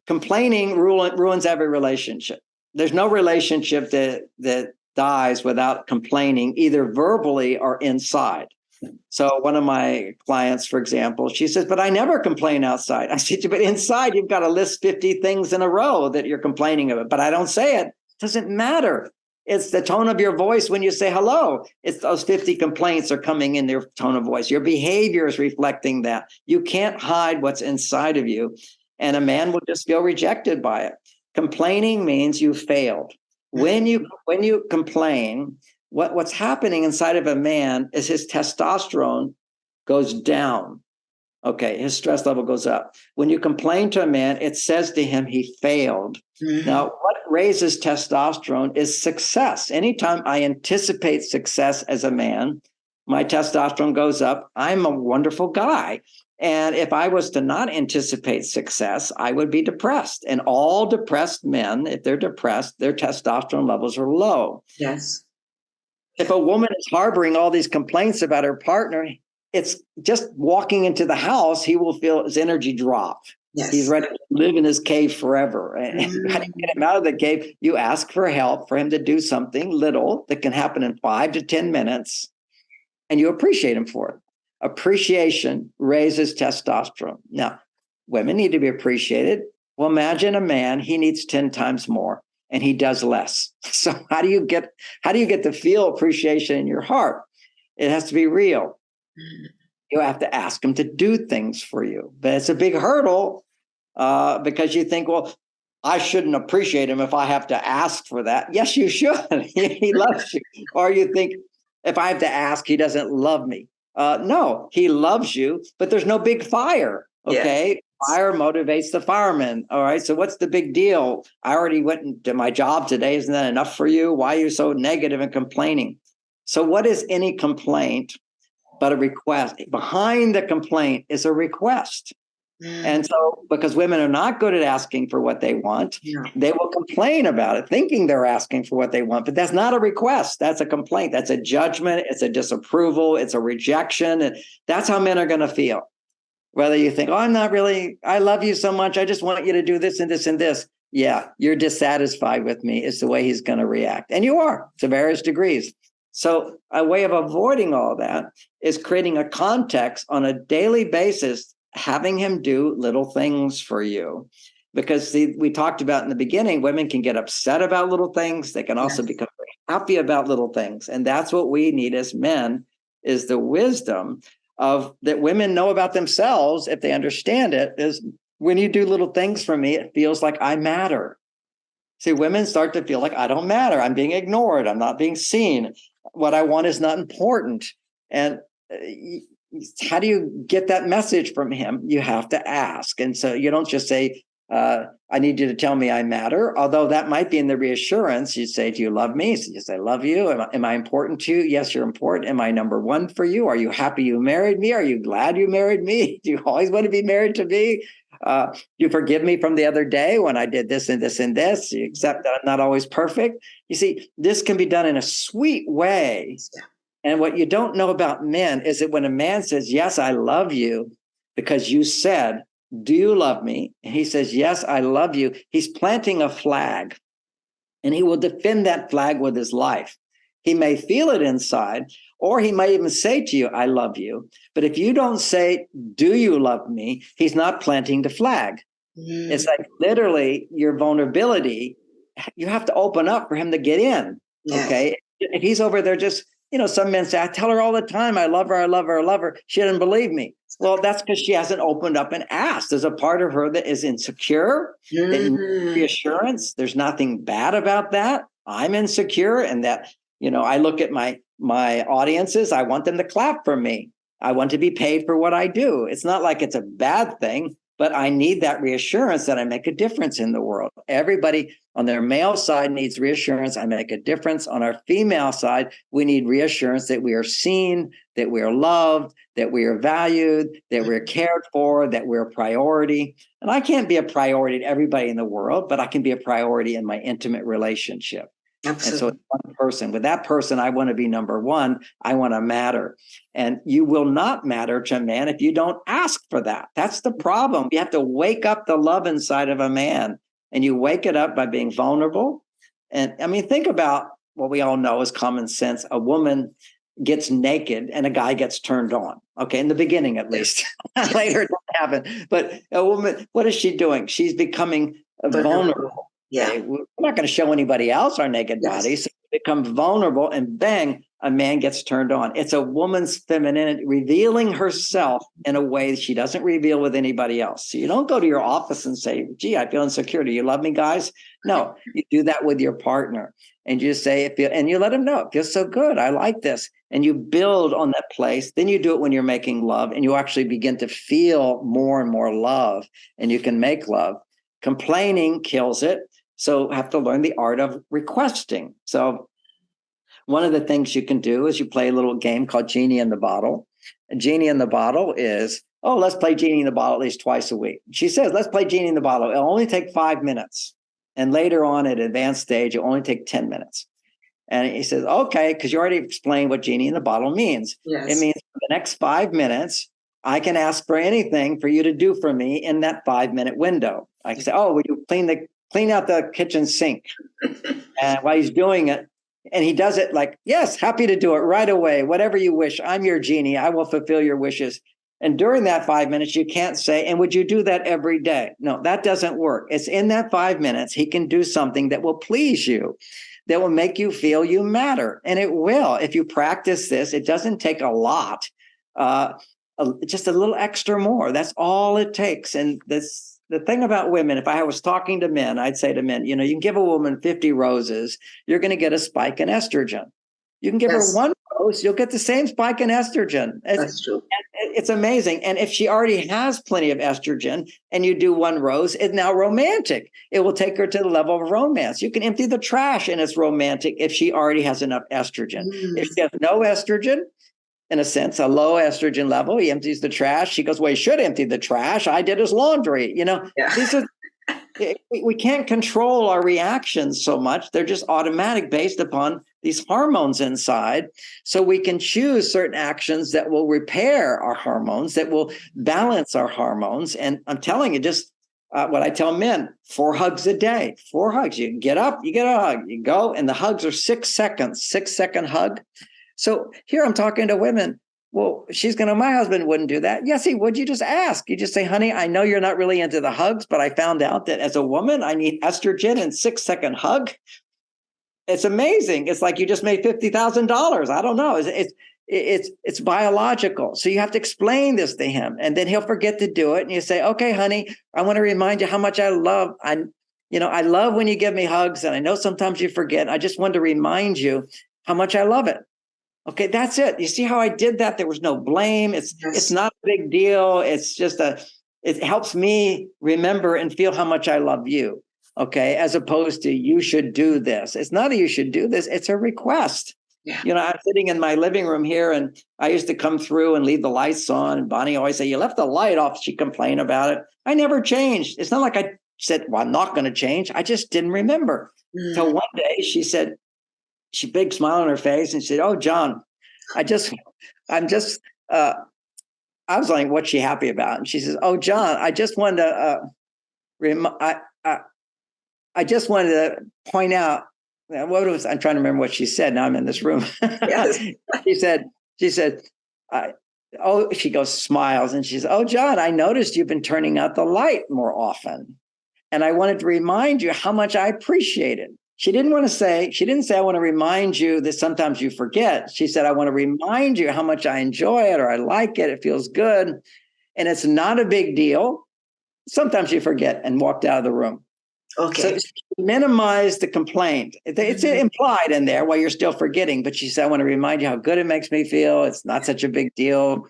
complaining ruins every relationship. There's no relationship that dies without complaining, either verbally or inside. So one of my clients, for example, she says, but I never complain outside. I said, but inside you've got to list 50 things in a row that you're complaining about, but I don't say it. It doesn't matter. It's the tone of your voice when you say hello. It's those 50 complaints are coming in your tone of voice. Your behavior is reflecting that. You can't hide what's inside of you. And a man will just feel rejected by it. Complaining means you failed. When you complain, what's happening inside of a man is his testosterone goes down. Okay, his stress level goes up. When you complain to a man, it says to him he failed. Now, what raises testosterone is success. Anytime I anticipate success as a man, my testosterone goes up. I'm a wonderful guy. And if I was to not anticipate success, I would be depressed. And all depressed men, if they're depressed, their testosterone levels are low. Yes. If a woman is harboring all these complaints about her partner, it's just walking into the house, he will feel his energy drop. Yes. He's ready to live in his cave forever. And how do you get him out of the cave? You ask for help for him to do something little that can happen in 5 to 10 minutes, and you appreciate him for it. Appreciation raises testosterone. Now, women need to be appreciated. Well, imagine a man, he needs 10 times more and he does less. So how do you get to feel appreciation in your heart? It has to be real. You have to ask him to do things for you. But it's a big hurdle because you think, well, I shouldn't appreciate him if I have to ask for that. Yes, you should. He loves you. Or you think, if I have to ask, he doesn't love me. No, he loves you, but there's no big fire. Okay. Yes. Fire motivates the fireman. All right. So what's the big deal? I already went into my job today. Isn't that enough for you? Why are you so negative and complaining? So what is any complaint but a request? Behind the complaint is a request. And so because women are not good at asking for what they want, they will complain about it, thinking they're asking for what they want. But that's not a request. That's a complaint. That's a judgment. It's a disapproval. It's a rejection. And that's how men are going to feel. Whether you think, oh, I love you so much. I just want you to do this and this and this. Yeah, you're dissatisfied with me is the way he's going to react. And you are to various degrees. So a way of avoiding all that is creating a context on a daily basis, having him do little things for you. Because we talked about in the beginning, women can get upset about little things. They can also become very happy about little things. And that's what we need as men, is the wisdom of that women know about themselves, if they understand it, is when you do little things for me, it feels like I matter. See, women start to feel like I don't matter. I'm being ignored. I'm not being seen. What I want is not important. And how do you get that message from him? You have to ask. And so you don't just say, I need you to tell me I matter. Although that might be in the reassurance. You say, do you love me? So you say, I love you. Am I important to you? Yes, you're important. Am I number one for you? Are you happy you married me? Are you glad you married me? Do you always want to be married to me? You forgive me from the other day when I did this and this and this. You accept that I'm not always perfect. You see, this can be done in a sweet way. And what you don't know about men is that when a man says, yes, I love you, because you said, do you love me? And he says, yes, I love you. He's planting a flag, and he will defend that flag with his life. He may feel it inside, or he might even say to you, I love you. But if you don't say, do you love me? He's not planting the flag. It's like literally your vulnerability. You have to open up for him to get in. Okay. If he's over there just, some men say, I tell her all the time, I love her, I love her, I love her. She doesn't believe me. Well, that's because she hasn't opened up and asked. There's a part of her that is insecure, that needs reassurance. There's nothing bad about that. I'm insecure, and that, I look at my audiences. I want them to clap for me. I want to be paid for what I do. It's not like it's a bad thing, but I need that reassurance that I make a difference in the world. Everybody on their male side needs reassurance. I make a difference. On our female side, we need reassurance that we are seen, that we are loved, that we are valued, that we're cared for, that we're a priority. And I can't be a priority to everybody in the world, but I can be a priority in my intimate relationship. Absolutely. And so it's one person. With that person, I want to be number one. I want to matter. And you will not matter to a man if you don't ask for that. That's the problem. You have to wake up the love inside of a man. And you wake it up by being vulnerable. And I mean, think about what we all know is common sense. A woman gets naked and a guy gets turned on. Okay, in the beginning at least. Later it doesn't happen. But a woman, what is she doing? She's becoming vulnerable. Yeah. Okay? We're not going to show anybody else our naked bodies. So we become vulnerable and bang, a man gets turned on. It's a woman's femininity revealing herself in a way that she doesn't reveal with anybody else. So you don't go to your office and say, gee, I feel insecure. Do you love me, guys? No, you do that with your partner. And you say, and you let him know, it feels so good. I like this. And you build on that place. Then you do it when you're making love, and you actually begin to feel more and more love, and you can make love. Complaining kills it. So have to learn the art of requesting. So one of the things you can do is you play a little game called Genie in the Bottle. And Genie in the Bottle is, oh, let's play Genie in the Bottle at least twice a week. She says, let's play Genie in the Bottle. It'll only take 5 minutes. And later on at advanced stage, it'll only take 10 minutes. And he says, okay, because you already explained what Genie in the Bottle means. Yes. It means for the next 5 minutes, I can ask for anything for you to do for me in that 5-minute window. I can say, oh, will you clean out the kitchen sink? And while he's doing it, and he does it like, yes, happy to do it right away. Whatever you wish. I'm your genie. I will fulfill your wishes. And during that 5 minutes, you can't say, and would you do that every day? No, that doesn't work. It's in that 5 minutes, he can do something that will please you, that will make you feel you matter. And it will. If you practice this, it doesn't take a lot, just a little extra more. That's all it takes. And the thing about women, if I was talking to men, I'd say to men, you know, you can give a woman 50 roses, you're going to get a spike in estrogen. You can give her one rose, you'll get the same spike in estrogen. That's true. It's amazing. And if she already has plenty of estrogen and you do one rose, it's now romantic. It will take her to the level of romance. You can empty the trash and it's romantic if she already has enough estrogen. If she has no estrogen, in a sense, a low estrogen level, he empties the trash. She goes, well, he should empty the trash. I did his laundry. You know, we can't control our reactions so much. They're just automatic based upon these hormones inside. So we can choose certain actions that will repair our hormones, that will balance our hormones. And I'm telling you, just what I tell men, 4 hugs a day, 4 hugs. You get up, you get a hug, you go, and the hugs are 6 seconds, 6-second hug. So here I'm talking to women. Well, my husband wouldn't do that. Yes, he would. You just ask. You just say, honey, I know you're not really into the hugs, but I found out that as a woman, I need estrogen and 6-second hug. It's amazing. It's like you just made $50,000. I don't know. It's biological. So you have to explain this to him, and then he'll forget to do it. And you say, okay, honey, I want to remind you how much I love. I love when you give me hugs, and I know sometimes you forget. I just wanted to remind you how much I love it. Okay, that's it. You see how I did that? There was no blame. It's not a big deal. It's just it helps me remember and feel how much I love you. Okay, as opposed to you should do this. It's not a you should do this. It's a request. Yeah. You know, I'm sitting in my living room here, and I used to come through and leave the lights on. And Bonnie always say, you left the light off. She'd complain about it. I never changed. It's not like I said, well, I'm not going to change. I just didn't remember. Till one day she said, she big smile on her face and she said, oh, John, I was like, what's she happy about? And she says, oh, John, I just wanted to, I just wanted to point out, I'm trying to remember what she said. Now I'm in this room. Yes. She said, she goes, smiles. And she says, oh, John, I noticed you've been turning out the light more often. And I wanted to remind you how much I appreciate it. She didn't say, I want to remind you that sometimes you forget. She said, I want to remind you how much I enjoy it, or I like it. It feels good. And it's not a big deal. Sometimes you forget, and walked out of the room. Okay. So minimize the complaint. It's implied in there while you're still forgetting. But she said, I want to remind you how good it makes me feel. It's not such a big deal.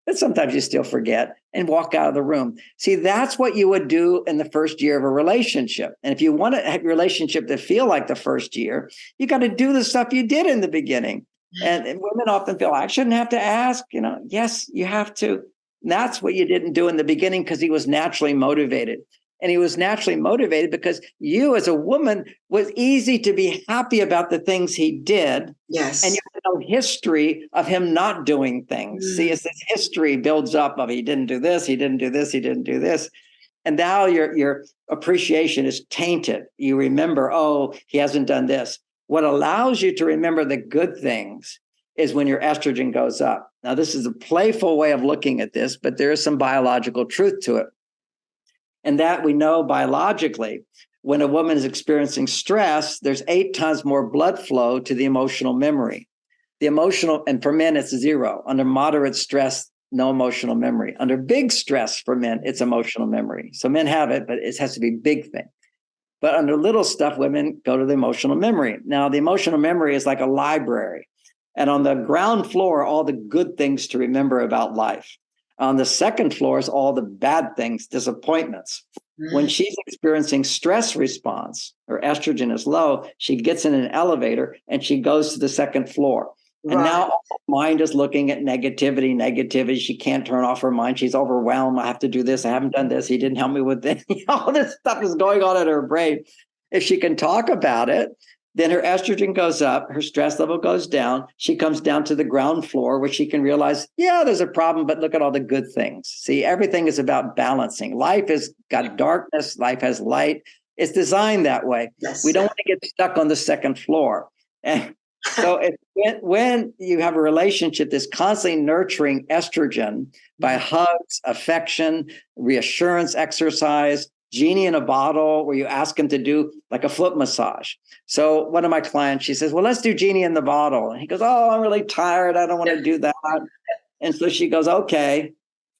But sometimes you still forget, and walk out of the room. See, that's what you would do in the first year of a relationship. And if you want to have your relationship to feel like the first year, you got to do the stuff you did in the beginning. And women often feel, I shouldn't have to ask. You know, yes, you have to. And that's what you didn't do in the beginning because he was naturally motivated. And he was naturally motivated because you as a woman was easy to be happy about the things he did. Yes. And you have no history of him not doing things. See, it's this history builds up of he didn't do this, he didn't do this, he didn't do this. And now your appreciation is tainted. You remember, oh, he hasn't done this. What allows you to remember the good things is when your estrogen goes up. Now, this is a playful way of looking at this, but there is some biological truth to it. And that we know biologically, when a woman is experiencing stress, there's 8 times more blood flow to the emotional memory. The emotional, and for men, it's 0. Under moderate stress, no emotional memory. Under big stress for men, it's emotional memory. So men have it, but it has to be big thing. But under little stuff, women go to the emotional memory. Now, the emotional memory is like a library. And on the ground floor, all the good things to remember about life. On the second floor is all the bad things, disappointments. When she's experiencing stress response, her estrogen is low, she gets in an elevator and she goes to the second floor. And now her mind is looking at negativity. She can't turn off her mind. She's overwhelmed. I have to do this. I haven't done this. He didn't help me with this. All this stuff is going on in her brain. If she can talk about it, then her estrogen goes up, her stress level goes down. She comes down to the ground floor where she can realize, yeah, there's a problem, but look at all the good things. See, everything is about balancing. Life has got darkness. Life has light. It's designed that way. Yes. We don't want to get stuck on the second floor. And so when you have a relationship that's constantly nurturing estrogen by hugs, affection, reassurance exercise, Genie in a bottle, where you ask him to do like a foot massage. So one of my clients, she says, well, let's do Genie in the bottle. And he goes, oh, I'm really tired. I don't want to do that. And so she goes, okay.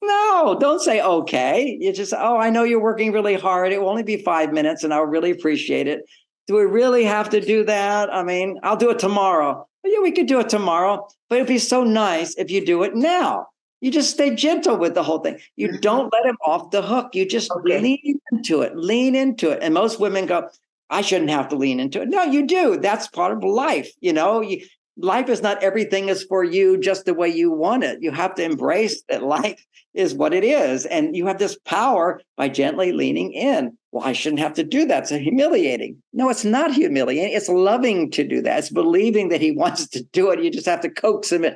No, don't say okay. You just, oh, I know you're working really hard. It will only be 5 minutes and I'll really appreciate it. Do we really have to do that? I mean, I'll do it tomorrow. Well, yeah, we could do it tomorrow, but it'd be so nice if you do it now. You just stay gentle with the whole thing. You don't let him off the hook. You just lean into it. And most women go, I shouldn't have to lean into it. No, you do. That's part of life. You know, life is not everything is for you just the way you want it. You have to embrace that life is what it is. And you have this power by gently leaning in. Well, I shouldn't have to do that. It's humiliating. No, it's not humiliating. It's loving to do that. It's believing that he wants to do it. You just have to coax him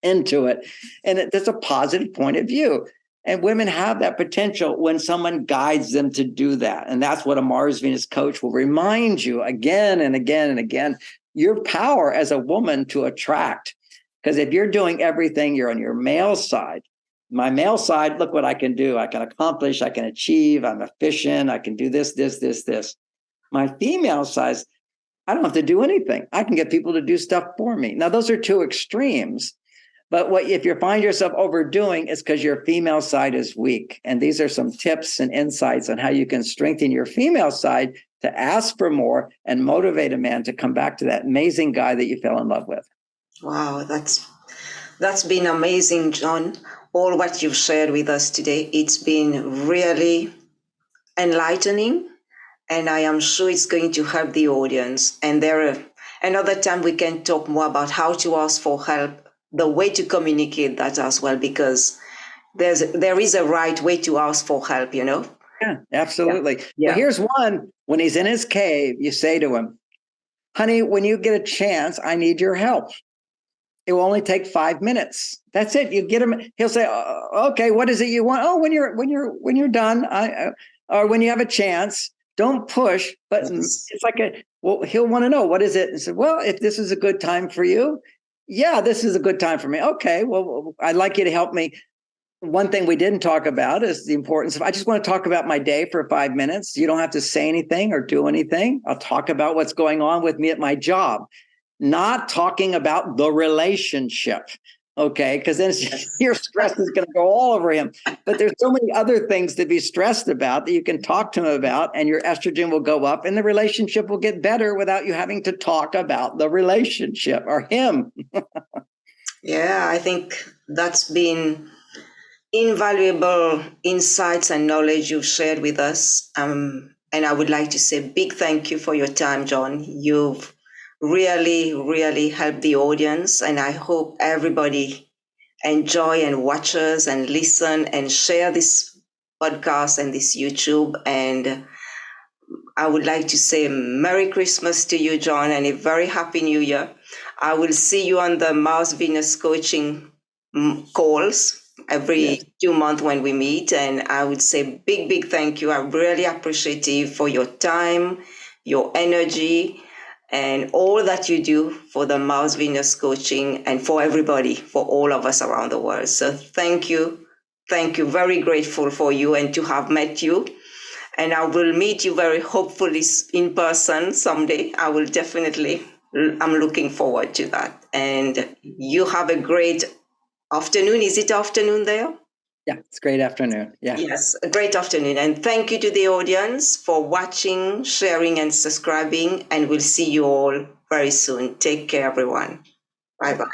into it. And that's a positive point of view. And women have that potential when someone guides them to do that. And that's what a Mars Venus coach will remind you again and again and again, your power as a woman to attract. Because if you're doing everything, you're on your male side. My male side, look what I can do. I can accomplish, I can achieve, I'm efficient, I can do this. My female side, I don't have to do anything. I can get people to do stuff for me. Now, those are 2 extremes. But if you find yourself overdoing, it's because your female side is weak. And these are some tips and insights on how you can strengthen your female side to ask for more and motivate a man to come back to that amazing guy that you fell in love with. Wow, that's been amazing, John. All what you've shared with us today, it's been really enlightening. And I am sure it's going to help the audience. And another time we can talk more about how to ask for help, the way to communicate that as well, because there is a right way to ask for help, you know? Yeah, absolutely. Yeah. Well, here's one. When he's in his cave, you say to him, honey, when you get a chance, I need your help. It will only take 5 minutes. That's it. You get him. He'll say, okay, what is it you want? Oh, when you're done, or when you have a chance, don't push. But it's like he'll want to know, what is it? And say, well, if this is a good time for you, yeah, this is a good time for me. Okay, well, I'd like you to help me. One thing we didn't talk about is the importance of, I just want to talk about my day for 5 minutes. You don't have to say anything or do anything. I'll talk about what's going on with me at my job, not talking about the relationship. Okay, because then your stress is going to go all over him. But there's so many other things to be stressed about that you can talk to him about, and your estrogen will go up and the relationship will get better without you having to talk about the relationship or him. Yeah, I think that's been invaluable insights and knowledge you've shared with us. And I would like to say a big thank you for your time, John. You've really, really helped the audience. And I hope everybody enjoy and watch us and listen and share this podcast and this YouTube. And I would like to say Merry Christmas to you, John, and a very Happy New Year. I will see you on the Mars Venus coaching calls every 2 months when we meet. And I would say big thank you. I'm really appreciative for your time, your energy, and all that you do for the Mars Venus coaching and for everybody, for all of us around the world. So thank you. Thank you. Very grateful for you and to have met you. And I will meet you very hopefully in person someday. I will definitely. I'm looking forward to that. And you have a great afternoon. Is it afternoon there? Yeah, it's a great afternoon. Yeah. Yes, a great afternoon. And thank you to the audience for watching, sharing, and subscribing. And we'll see you all very soon. Take care, everyone. Bye-bye.